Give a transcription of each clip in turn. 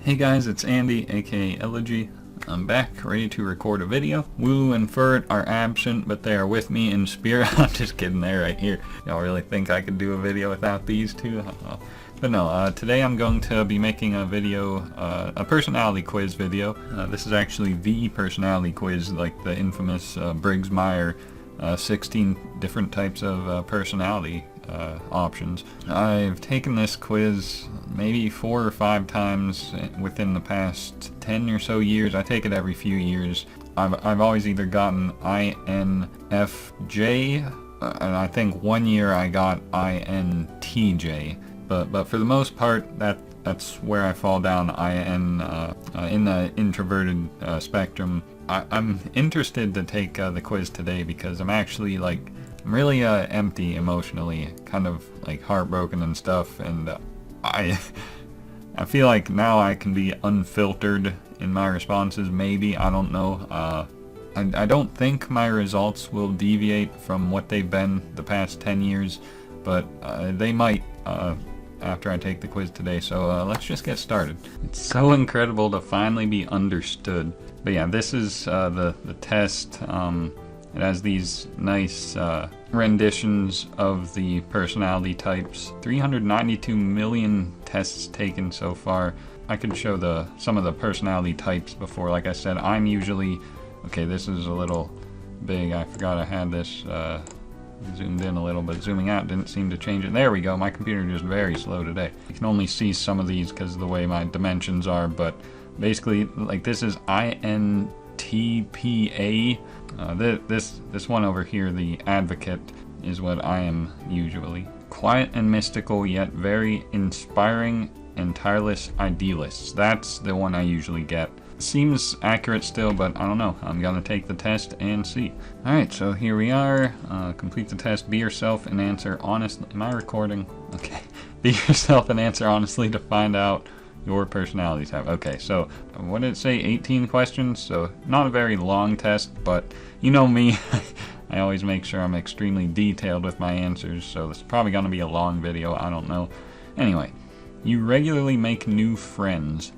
Hey guys, it's Andy, aka Elogee. I'm back, ready to record a video. Woo and Furt are absent, but they are with me in spirit. I'm just kidding, they're right here. Y'all really think I could do a video without these two? But no, today I'm going to be making a video, a personality quiz video. This is actually the personality quiz, like the infamous Briggs-Myers 16 different types of personality options. I've taken this quiz maybe 4 or 5 times within the past 10 or so years. I take it every few years. I've always either gotten INFJ, and I think one year I got INTJ. But for the most part, that's where I fall down. in the introverted spectrum. I'm interested to take the quiz today because I'm actually I'm really empty emotionally, kind of like heartbroken and stuff, and I feel like now I can be unfiltered in my responses, maybe, I don't know. I don't think my results will deviate from what they've been the past 10 years, but they might after I take the quiz today, so let's just get started. It's so incredible to finally be understood. But yeah, this is the test. It has these nice renditions of the personality types. 392 million tests taken so far. I could show some of the personality types before. Like I said, I'm usually... Okay, this is a little big. I forgot I had this zoomed in a little, but zooming out didn't seem to change it. There we go. My computer is just very slow today. You can only see some of these because of the way my dimensions are, but basically, this is INTPA. This one over here, the advocate, is what I am usually. Quiet and mystical, yet very inspiring and tireless idealists. That's the one I usually get. Seems accurate still, but I don't know. I'm gonna take the test and see. Alright, so here we are. Complete the test. Be yourself and answer honestly. Am I recording? Okay. Be yourself and answer honestly to find out your personality type. Okay, so what did it say? 18 questions? So not a very long test, but you know me. I always make sure I'm extremely detailed with my answers, so this is probably gonna be a long video. I don't know. Anyway, you regularly make new friends.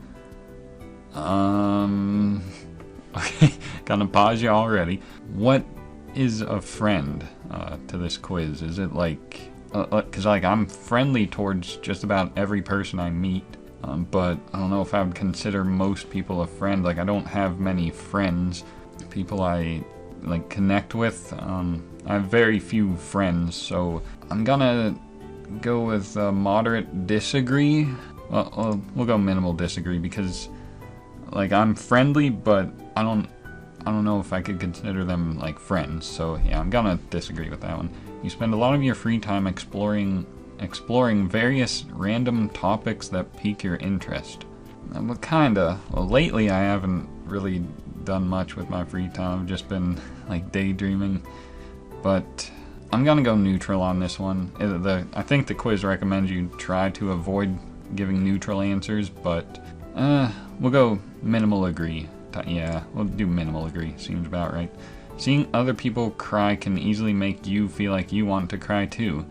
Okay, gonna pause you already. What is a friend to this quiz? Is it because I'm friendly towards just about every person I meet, but I don't know if I would consider most people a friend. I don't have many friends. People I connect with. I have very few friends, so I'm gonna go with moderate disagree. Well, we'll go minimal disagree because I'm friendly, but I don't know if I could consider them friends. So yeah, I'm gonna disagree with that one. You spend a lot of your free time exploring various random topics that pique your interest. Well, kinda. Well, lately I haven't really done much with my free time. I've just been daydreaming. But I'm gonna go neutral on this one. I think the quiz recommends you try to avoid giving neutral answers, but we'll go minimal agree. Yeah, we'll do minimal agree. Seems about right. Seeing other people cry can easily make you feel like you want to cry too.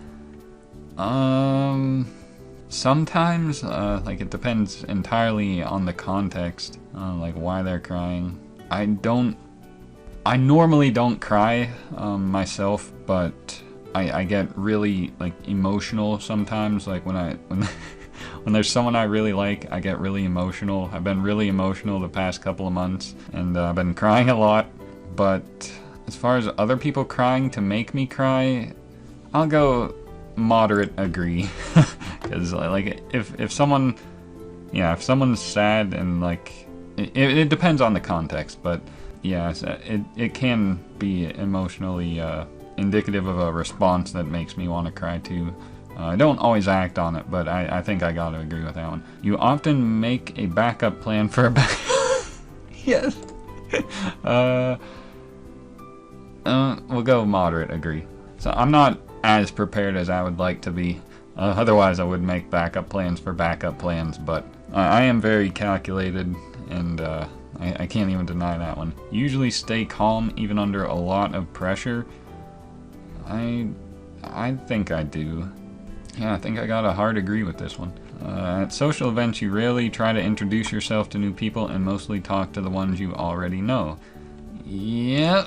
Sometimes, it depends entirely on the context, why they're crying. I normally don't cry myself, but I get really emotional sometimes. When there's someone I really like, I get really emotional. I've been really emotional the past couple of months, and I've been crying a lot. But as far as other people crying to make me cry, I'll go moderate agree. Because if someone's sad and it depends on the context, but yeah, it can be emotionally indicative of a response that makes me want to cry too. I don't always act on it, but I think I gotta agree with that one. You often make a backup plan for a Yes. We'll go moderate agree. So I'm not as prepared as I would like to be. Otherwise I would make backup plans for backup plans, but I am very calculated, and I can't even deny that one. Usually stay calm even under a lot of pressure. I think I do. Yeah, I think I got a hard agree with this one. At social events, you rarely try to introduce yourself to new people and mostly talk to the ones you already know. Yep.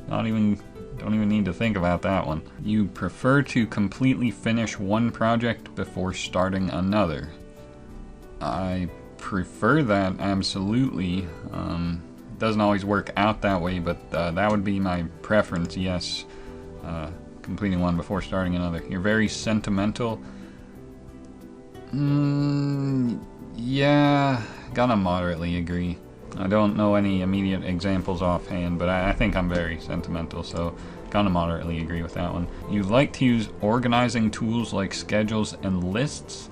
Don't even need to think about that one. You prefer to completely finish one project before starting another. I prefer that, absolutely. Doesn't always work out that way, but that would be my preference, yes. Completing one before starting another. You're very sentimental. Yeah, gonna moderately agree. I don't know any immediate examples offhand, but I think I'm very sentimental, so gonna moderately agree with that one. You like to use organizing tools like schedules and lists.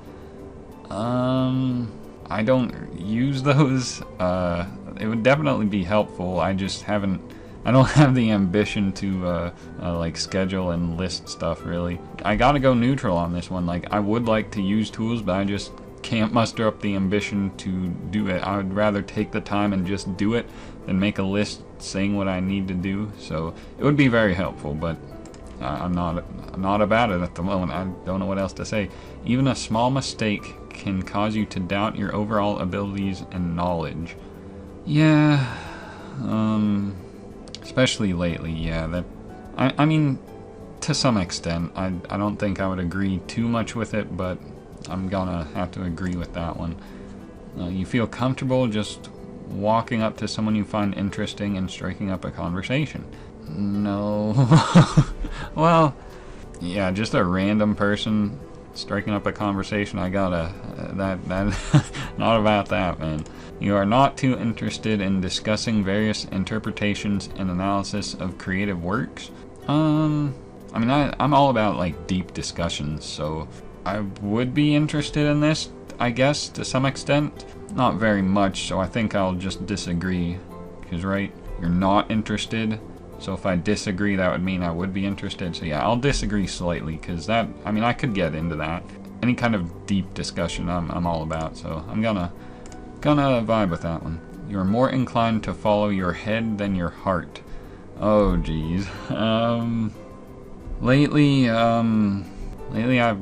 I don't use those. It would definitely be helpful. I don't have the ambition to like schedule and list stuff, really. I gotta go neutral on this one. Like, I would like to use tools, but I just can't muster up the ambition to do it. I would rather take the time and just do it than make a list saying what I need to do. So it would be very helpful, but I'm not about it at the moment. I don't know what else to say. Even a small mistake can cause you to doubt your overall abilities and knowledge. Yeah, especially lately, yeah. I mean, to some extent. I don't think I would agree too much with it, but I'm gonna have to agree with that one. You feel comfortable just walking up to someone you find interesting and striking up a conversation. No. Well, yeah, just a random person striking up a conversation. I gotta, that not about that, man. You are not too interested in discussing various interpretations and analysis of creative works. I mean, I'm all about, like, deep discussions, so I would be interested in this, I guess, to some extent. Not very much, so I think I'll just disagree. Because, right, you're not interested, so if I disagree, that would mean I would be interested. So yeah, I'll disagree slightly, because that, I mean, I could get into that. Any kind of deep discussion I'm all about, so I'm gonna vibe with that one. You're more inclined to follow your head than your heart. Oh, geez. Lately I've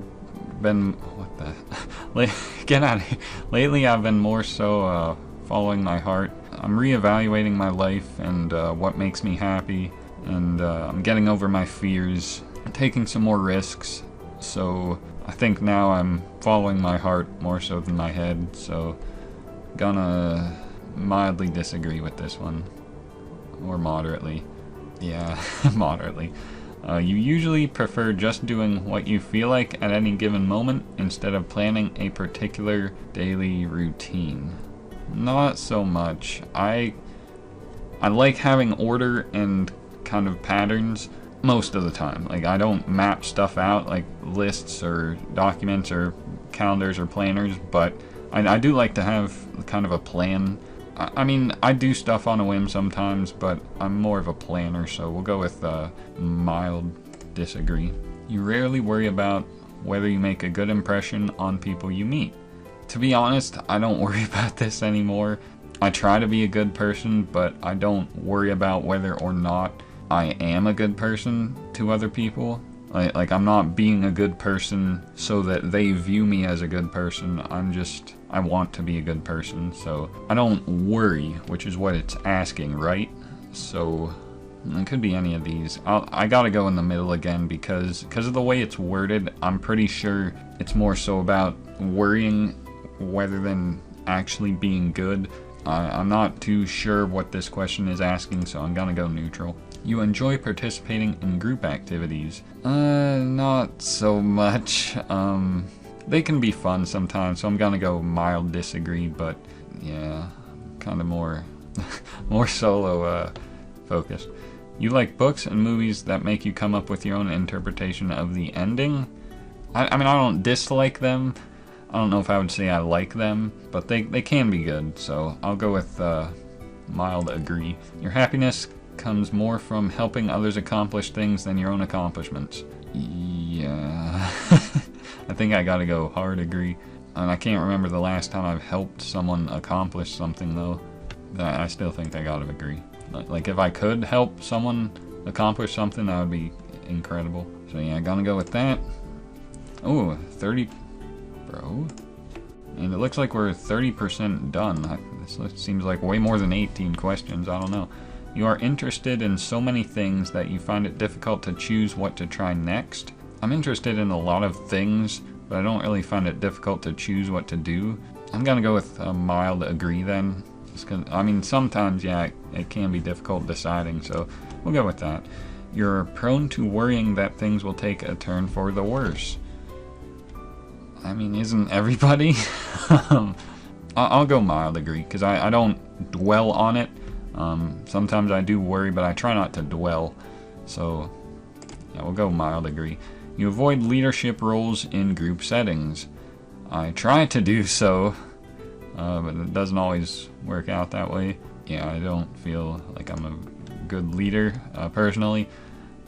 been, what the, get out of here. Lately I've been more so following my heart. I'm reevaluating my life and what makes me happy, and I'm getting over my fears, taking some more risks, so I think now I'm following my heart more so than my head, so gonna mildly disagree with this one, or moderately. Yeah, moderately. You usually prefer just doing what you feel like at any given moment instead of planning a particular daily routine. Not so much. I like having order and kind of patterns most of the time. Like, I don't map stuff out like lists or documents or calendars or planners, but I do like to have kind of a plan. I mean, I do stuff on a whim sometimes, but I'm more of a planner, so we'll go with mild disagree. You rarely worry about whether you make a good impression on people you meet. To be honest, I don't worry about this anymore. I try to be a good person, but I don't worry about whether or not I am a good person to other people. Like, I'm not being a good person so that they view me as a good person. I want to be a good person, so I don't worry, which is what it's asking, right? So it could be any of these. I gotta go in the middle again because of the way it's worded. I'm pretty sure it's more so about worrying rather than actually being good. I'm not too sure what this question is asking, so I'm gonna go neutral. You enjoy participating in group activities. Not so much. They can be fun sometimes, so I'm gonna go mild disagree, but yeah, kind of more solo focused. You like books and movies that make you come up with your own interpretation of the ending. I mean, I don't dislike them. I don't know if I would say I like them, but they can be good, so I'll go with mild agree. Your happiness comes more from helping others accomplish things than your own accomplishments. Yeah. I think I gotta go hard agree. And I can't remember the last time I've helped someone accomplish something, though. I still think I gotta agree. Like, if I could help someone accomplish something, that would be incredible. So yeah, gonna go with that. Oh, 30 bro. And it looks like we're 30% done. This seems like way more than 18 questions, I don't know. You are interested in so many things that you find it difficult to choose what to try next. I'm interested in a lot of things, but I don't really find it difficult to choose what to do. I'm gonna go with a mild agree then. I mean, sometimes, yeah, it can be difficult deciding, so we'll go with that. You're prone to worrying that things will take a turn for the worse. I mean, isn't everybody? I'll go mild agree, because I don't dwell on it. Sometimes I do worry, but I try not to dwell. So, yeah, we'll go mild agree. You avoid leadership roles in group settings. I try to do so, but it doesn't always work out that way. Yeah, I don't feel like I'm a good leader, personally.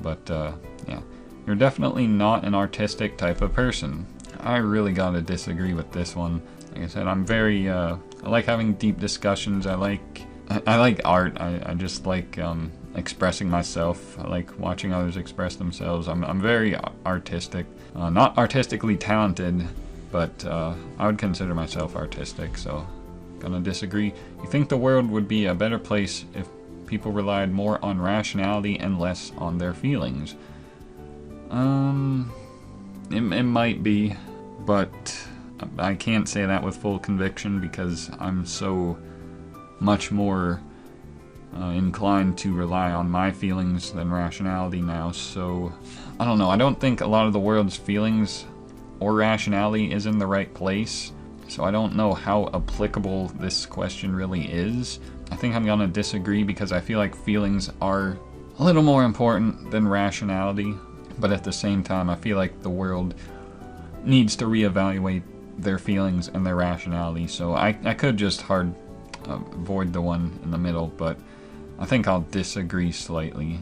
But, yeah. You're definitely not an artistic type of person. I really gotta disagree with this one. Like I said, I'm very, I like having deep discussions. I like art. I just like expressing myself. I like watching others express themselves. I'm very artistic. Not artistically talented, but I would consider myself artistic, so gonna disagree. You think the world would be a better place if people relied more on rationality and less on their feelings? It might be, but I can't say that with full conviction because I'm so much more inclined to rely on my feelings than rationality now. So I don't know. I don't think a lot of the world's feelings or rationality is in the right place. So I don't know how applicable this question really is. I think I'm gonna disagree because I feel like feelings are a little more important than rationality. But at the same time, I feel like the world needs to reevaluate their feelings and their rationality. So I could just avoid the one in the middle, but I think I'll disagree slightly.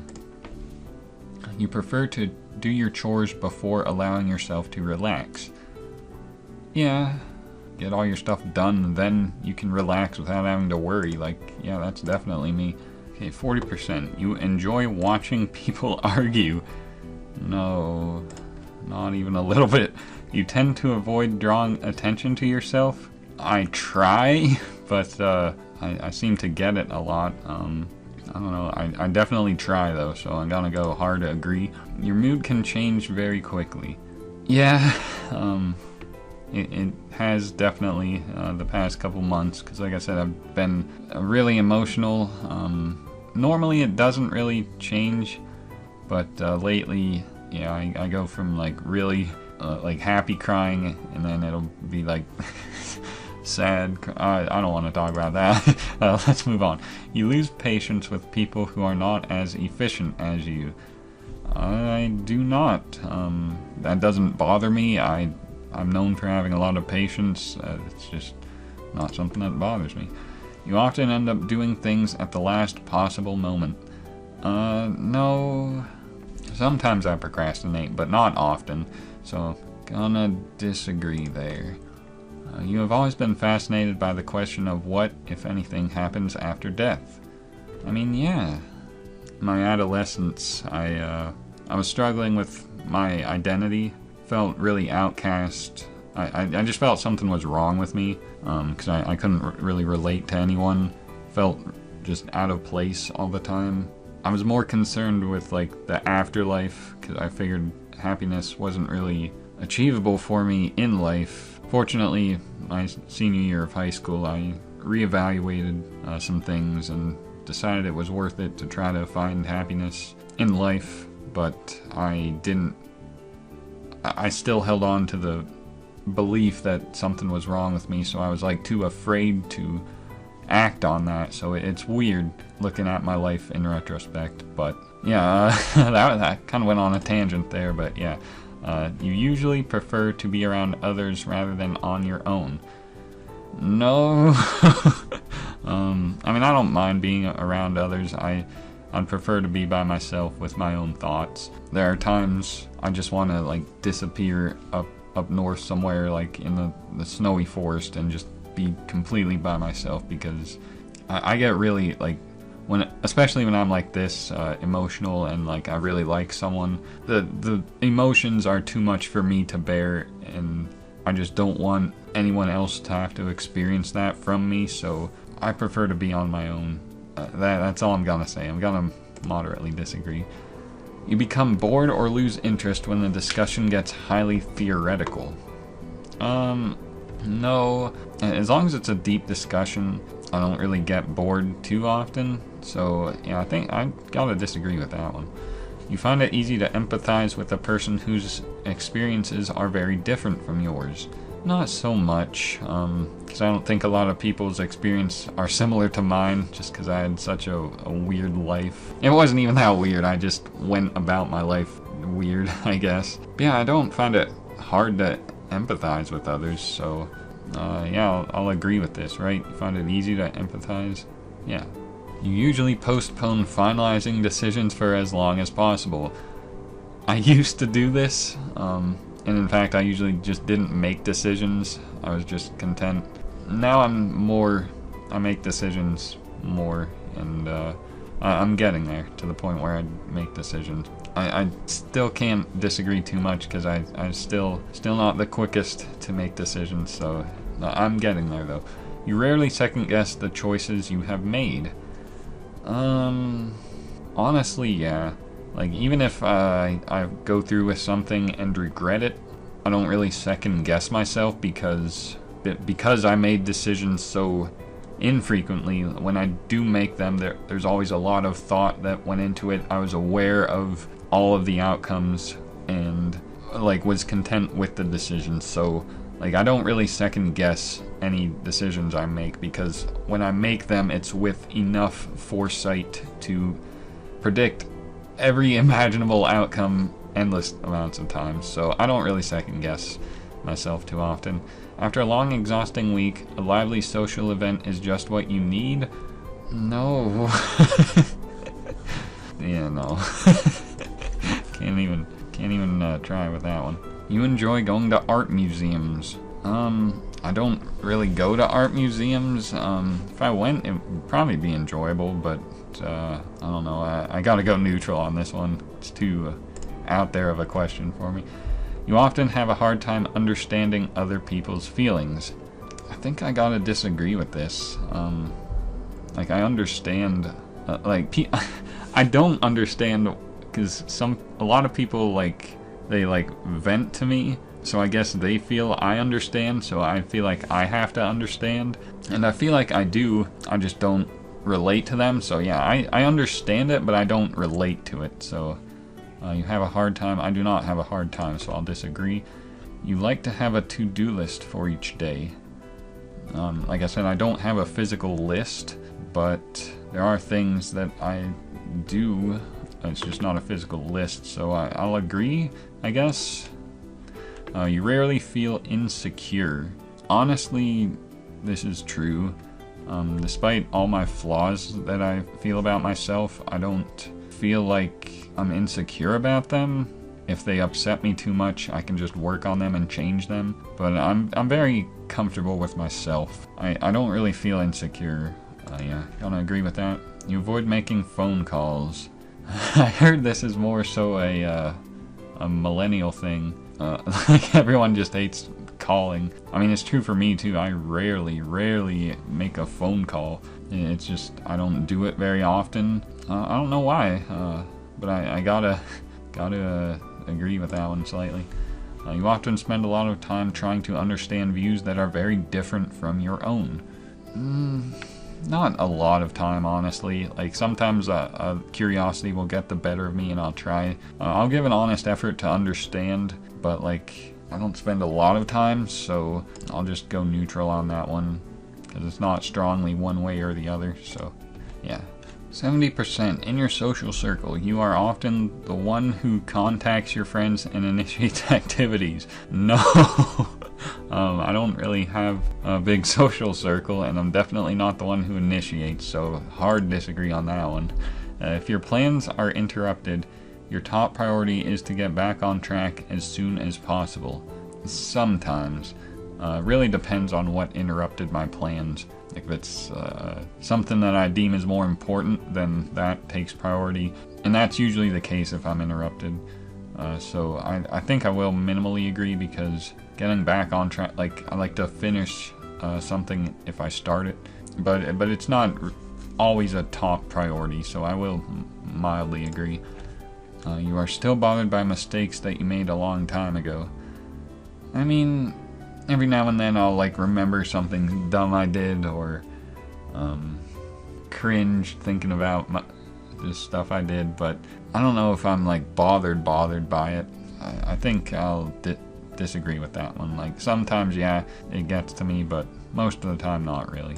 You prefer to do your chores before allowing yourself to relax. Yeah, get all your stuff done, then you can relax without having to worry. Like, yeah, that's definitely me. Okay, 40%. You enjoy watching people argue. No, not even a little bit. You tend to avoid drawing attention to yourself. I try, but I seem to get it a lot. I don't know. I definitely try though, so I'm gonna go hard to agree. Your mood can change very quickly. Yeah, it has definitely the past couple months, because like I said, I've been really emotional. Normally it doesn't really change, but lately, yeah, I go from like really like happy crying, and then it'll be like sad. I don't want to talk about that. Let's move on. You lose patience with people who are not as efficient as you. I do not. That doesn't bother me. I'm known for having a lot of patience. It's just not something that bothers me. You often end up doing things at the last possible moment. No. Sometimes I procrastinate, but not often. So, gonna disagree there. You have always been fascinated by the question of what, if anything, happens after death. I mean, yeah. My adolescence, I was struggling with my identity. Felt really outcast. I just felt something was wrong with me, because I couldn't really relate to anyone. Felt just out of place all the time. I was more concerned with like the afterlife, because I figured happiness wasn't really achievable for me in life. Fortunately, my senior year of high school, I reevaluated some things and decided it was worth it to try to find happiness in life, but I still held on to the belief that something was wrong with me, so I was like too afraid to act on that. So it's weird looking at my life in retrospect, but yeah, that kind of went on a tangent there, but yeah. You usually prefer to be around others rather than on your own. No. I mean, I don't mind being around others. I'd prefer to be by myself with my own thoughts. There are times I just want to like disappear up north somewhere, like in the snowy forest, and just be completely by myself, because I get really like, especially when I'm like this emotional and like I really like someone, the emotions are too much for me to bear, and I just don't want anyone else to have to experience that from me, so I prefer to be on my own. That's all I'm gonna say. I'm gonna moderately disagree. You become bored or lose interest when the discussion gets highly theoretical. No. As long as it's a deep discussion, I don't really get bored too often. So, yeah, I think I gotta disagree with that one. You find it easy to empathize with a person whose experiences are very different from yours. Not so much, because I don't think a lot of people's experience are similar to mine, just because I had such a weird life. It wasn't even that weird, I just went about my life weird, I guess. But yeah, I don't find it hard to empathize with others, so yeah, I'll agree with this, right? You find it easy to empathize? Yeah. You usually postpone finalizing decisions for as long as possible. I used to do this, and in fact I usually just didn't make decisions. I was just content. Now I make decisions more, and I'm getting there to the point where I make decisions. I still can't disagree too much because I'm still not the quickest to make decisions, so I'm getting there though. You rarely second guess the choices you have made. Honestly, yeah. Like, even if I go through with something and regret it, I don't really second guess myself because I made decisions so infrequently. When I do make them, there's always a lot of thought that went into it. I was aware of all of the outcomes and like was content with the decision. So like, I don't really second guess any decisions I make, because when I make them, it's with enough foresight to predict every imaginable outcome endless amounts of times. So I don't really second guess myself too often. After a long, exhausting week, a lively social event is just what you need? No. Yeah, no. Can't even try with that one. You enjoy going to art museums. I don't really go to art museums. If I went, it would probably be enjoyable, but I don't know. I gotta go neutral on this one. It's too out there of a question for me. You often have a hard time understanding other people's feelings. I think I gotta disagree with this. Like, I understand, I don't understand, because a lot of people, like, they vent to me, so I guess they feel I understand, so I feel like I have to understand, and I feel like I do, I just don't relate to them. So yeah, I understand it, but I don't relate to it. So you have a hard time. I do not have a hard time, so I'll disagree. You like to have a to-do list for each day. Like I said, I don't have a physical list, but there are things that I do. It's just not a physical list, so I'll agree, I guess. You rarely feel insecure. Honestly, this is true. Despite all my flaws that I feel about myself, I don't feel like I'm insecure about them. If they upset me too much, I can just work on them and change them. But I'm very comfortable with myself. I don't really feel insecure. Yeah, gonna agree with that. You avoid making phone calls. I heard this is more so a millennial thing. Like, everyone just hates calling. I mean, it's true for me too. I rarely make a phone call. It's just, I don't do it very often. I don't know why, but I gotta agree with that one slightly. You often spend a lot of time trying to understand views that are very different from your own. Not a lot of time, honestly. Like, sometimes curiosity will get the better of me and I'll try. I'll give an honest effort to understand, but like, I don't spend a lot of time, so I'll just go neutral on that one, because it's not strongly one way or the other. So yeah. 70% in your social circle, you are often the one who contacts your friends and initiates activities. No. I don't really have a big social circle, and I'm definitely not the one who initiates, so hard disagree on that one. If your plans are interrupted, your top priority is to get back on track as soon as possible. Sometimes. Really depends on what interrupted my plans. If it's something that I deem is more important, then that takes priority. And that's usually the case if I'm interrupted. So I think I will minimally agree, because getting back on track. Like, I like to finish something if I start it, but it's not always a top priority, so I will mildly agree. You are still bothered by mistakes that you made a long time ago. I mean, every now and then I'll like remember something dumb I did, or cringe thinking about the stuff I did, but I don't know if I'm like bothered by it. I think I'll disagree with that one. Like, sometimes, yeah, it gets to me, but most of the time not really.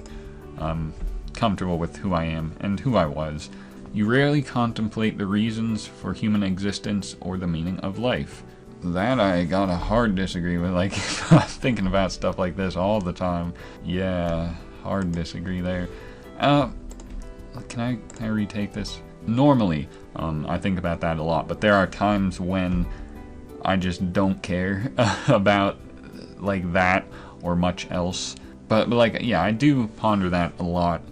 I'm comfortable with who I am and who I was. You rarely contemplate the reasons for human existence or the meaning of life. That I gotta hard disagree with. Like, I'm thinking about stuff like this all the time. Yeah, hard disagree there. Can I retake this? Normally, I think about that a lot, but there are times when I just don't care about like that or much else. But like, yeah, I do ponder that a lot.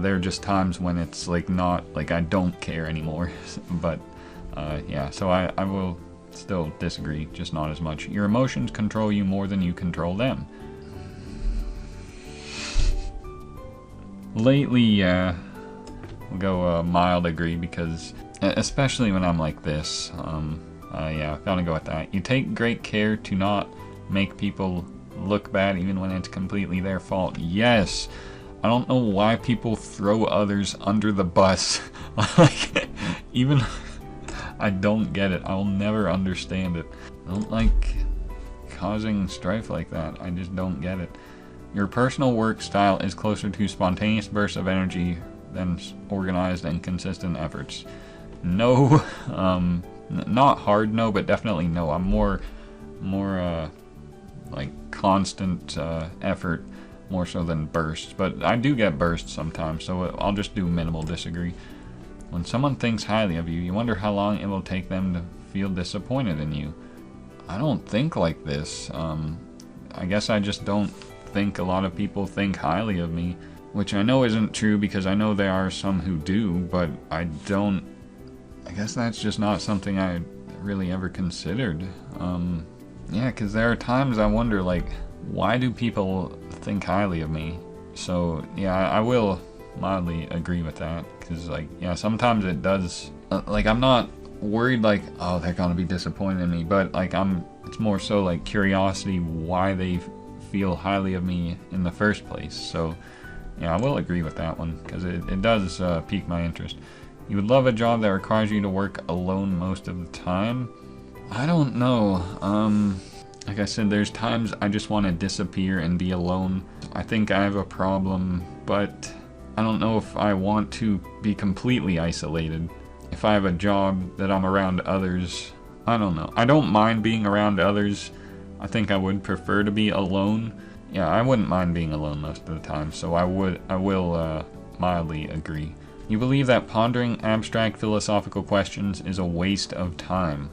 There are just times when it's like not, like I don't care anymore. But yeah, so I will still disagree, just not as much. Your emotions control you more than you control them. Lately, yeah, we'll go mild agree, because especially when I'm like this, yeah, gotta go with that. You take great care to not make people look bad even when it's completely their fault. Yes! I don't know why people throw others under the bus. Like, even I don't get it. I'll never understand it. I don't like causing strife like that. I just don't get it. Your personal work style is closer to spontaneous bursts of energy than organized and consistent efforts. No, not hard no, but definitely no. I'm more like constant effort, more so than bursts. But I do get bursts sometimes, so I'll just do minimal disagree. When someone thinks highly of you, you wonder how long it will take them to feel disappointed in you. I don't think like this. I guess I just don't think a lot of people think highly of me, which I know isn't true, because I know there are some who do, but I guess that's just not something I really ever considered. Yeah, because there are times I wonder, like, why do people think highly of me? So yeah, I will mildly agree with that, because like, yeah, sometimes it does, like, I'm not worried like, oh, they're gonna be disappointed in me, but like, it's more so like curiosity why they feel highly of me in the first place. So yeah, I will agree with that one, because it does pique my interest. You would love a job that requires you to work alone most of the time. I don't know. Like I said, there's times I just want to disappear and be alone. I think I have a problem, but I don't know if I want to be completely isolated. If I have a job that I'm around others, I don't know. I don't mind being around others. I think I would prefer to be alone. Yeah, I wouldn't mind being alone most of the time, so I will mildly agree. You believe that pondering abstract philosophical questions is a waste of time.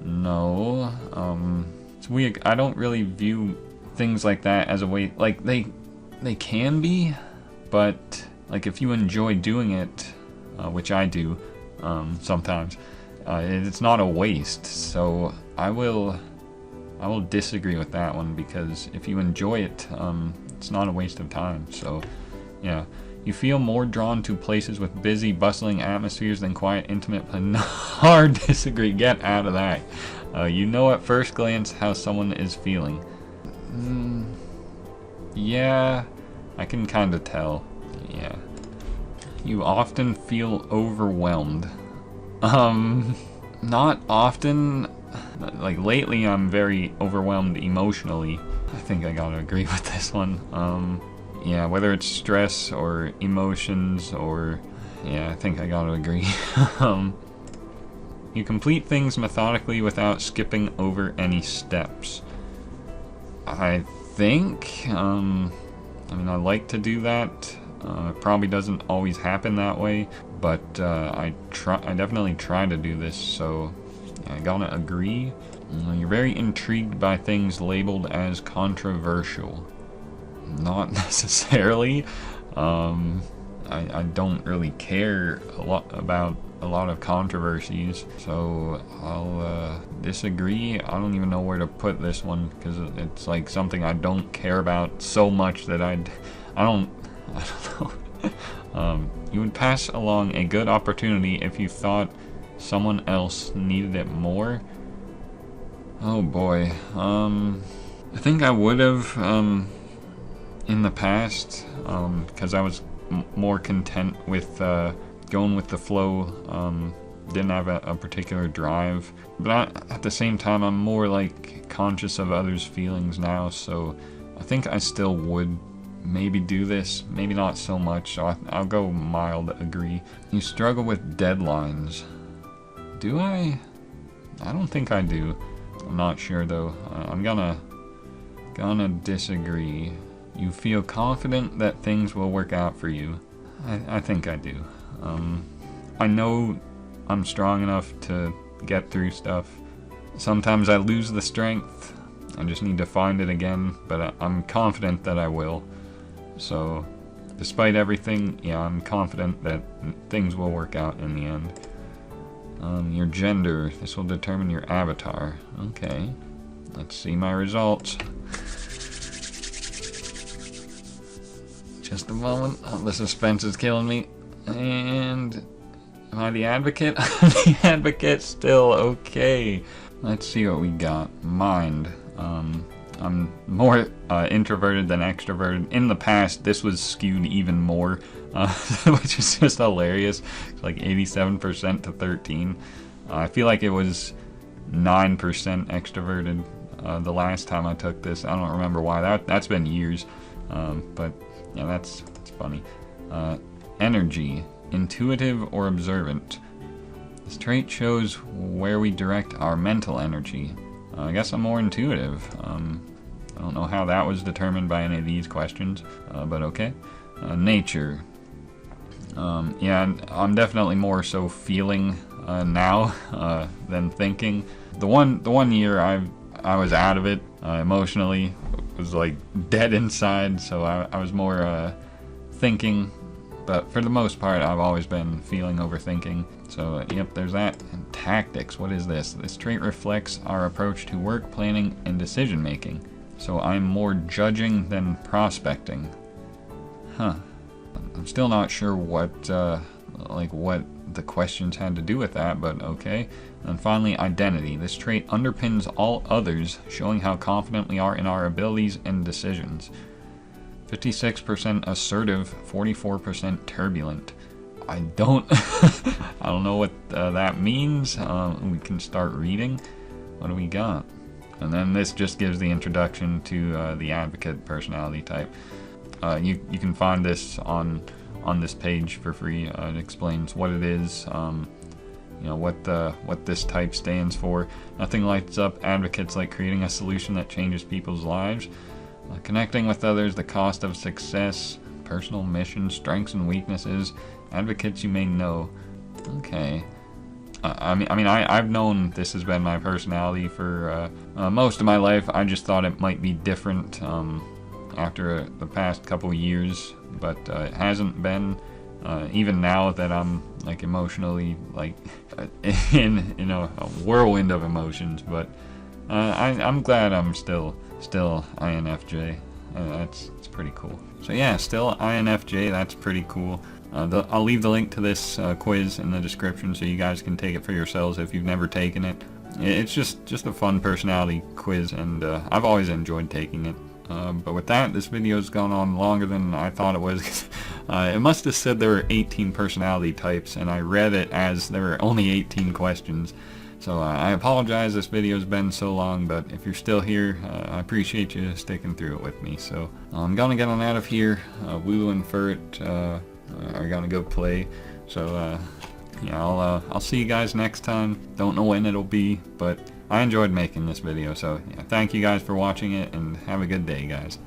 No, it's weird. I don't really view things like that as a waste. Like, they can be, but like, if you enjoy doing it, which I do sometimes, it's not a waste. So I will disagree with that one, because if you enjoy it, it's not a waste of time. So yeah. You feel more drawn to places with busy, bustling atmospheres than quiet, intimate. Hard disagree. Get out of that. You know at first glance how someone is feeling. Yeah, I can kind of tell. Yeah. You often feel overwhelmed. Not often. Like, lately I'm very overwhelmed emotionally. I think I gotta agree with this one. Yeah, whether it's stress or emotions or... yeah, I think I gotta agree. You complete things methodically without skipping over any steps. I think, I mean, I like to do that. It probably doesn't always happen that way, but I definitely try to do this, so yeah, I gotta agree. You're very intrigued by things labeled as controversial. Not necessarily. I don't really care a lot about a lot of controversies, so I'll disagree. I don't even know where to put this one, because it's like something I don't care about so much that I don't know. You would pass along a good opportunity if you thought someone else needed it more. Oh boy. I think I would have in the past, because I was more content with going with the flow. Didn't have a particular drive, but at the same time I'm more like conscious of others' feelings now, so I think I still would maybe do this, maybe not so much, so I'll go mild agree. You struggle with deadlines. Do I? I don't think I do. I'm not sure though. I'm gonna disagree. You feel confident that things will work out for you. I think I do. I know I'm strong enough to get through stuff. Sometimes I lose the strength. I just need to find it again, but I'm confident that I will. So, despite everything, yeah, I'm confident that things will work out in the end. Your gender, this will determine your avatar. Okay, let's see my results. Just a moment, the suspense is killing me. And am I the advocate? I'm the advocate still, okay. Let's see what we got. Mind. I'm more introverted than extroverted. In the past, this was skewed even more, which is just hilarious. It's like 87% to 13. I feel like it was 9% extroverted the last time I took this. I don't remember why. That's been years, but yeah, that's funny. Energy, intuitive or observant. This trait shows where we direct our mental energy. I guess I'm more intuitive. I don't know how that was determined by any of these questions, but okay. Nature. Yeah, I'm definitely more so feeling now than thinking. The one year I was out of it emotionally, was like dead inside, so I was more thinking. But for the most part, I've always been feeling over thinking. So, yep, there's that. And tactics, what is this? This trait reflects our approach to work planning and decision making. So I'm more judging than prospecting. Huh. I'm still not sure what the questions had to do with that, but okay. And finally, identity. This trait underpins all others, showing how confident we are in our abilities and decisions. 56% assertive, 44% turbulent. I don't know what that means. We can start reading. What do we got? And then this just gives the introduction to the advocate personality type. You can find this on this page for free. It explains what it is, what this type stands for. Nothing lights up advocates like creating a solution that changes people's lives. Connecting with others, the cost of success, personal mission, strengths and weaknesses, advocates you may know. Okay. I've known this has been my personality for most of my life. I just thought it might be different after the past couple years, but it hasn't been. Even now that I'm like emotionally like in a whirlwind of emotions, but I'm glad I'm still INFJ. It's pretty cool. So yeah, still INFJ. That's pretty cool. I'll leave the link to this quiz in the description so you guys can take it for yourselves if you've never taken it. It's just a fun personality quiz, and I've always enjoyed taking it. But with that, this video's gone on longer than I thought it was. It must have said there were 18 personality types, and I read it as there were only 18 questions. So I apologize this video's been so long, but if you're still here, I appreciate you sticking through it with me. So I'm gonna get on out of here. Woo and Furt are gonna go play. So yeah, I'll see you guys next time. Don't know when it'll be, but I enjoyed making this video. So yeah, thank you guys for watching it, and have a good day, guys.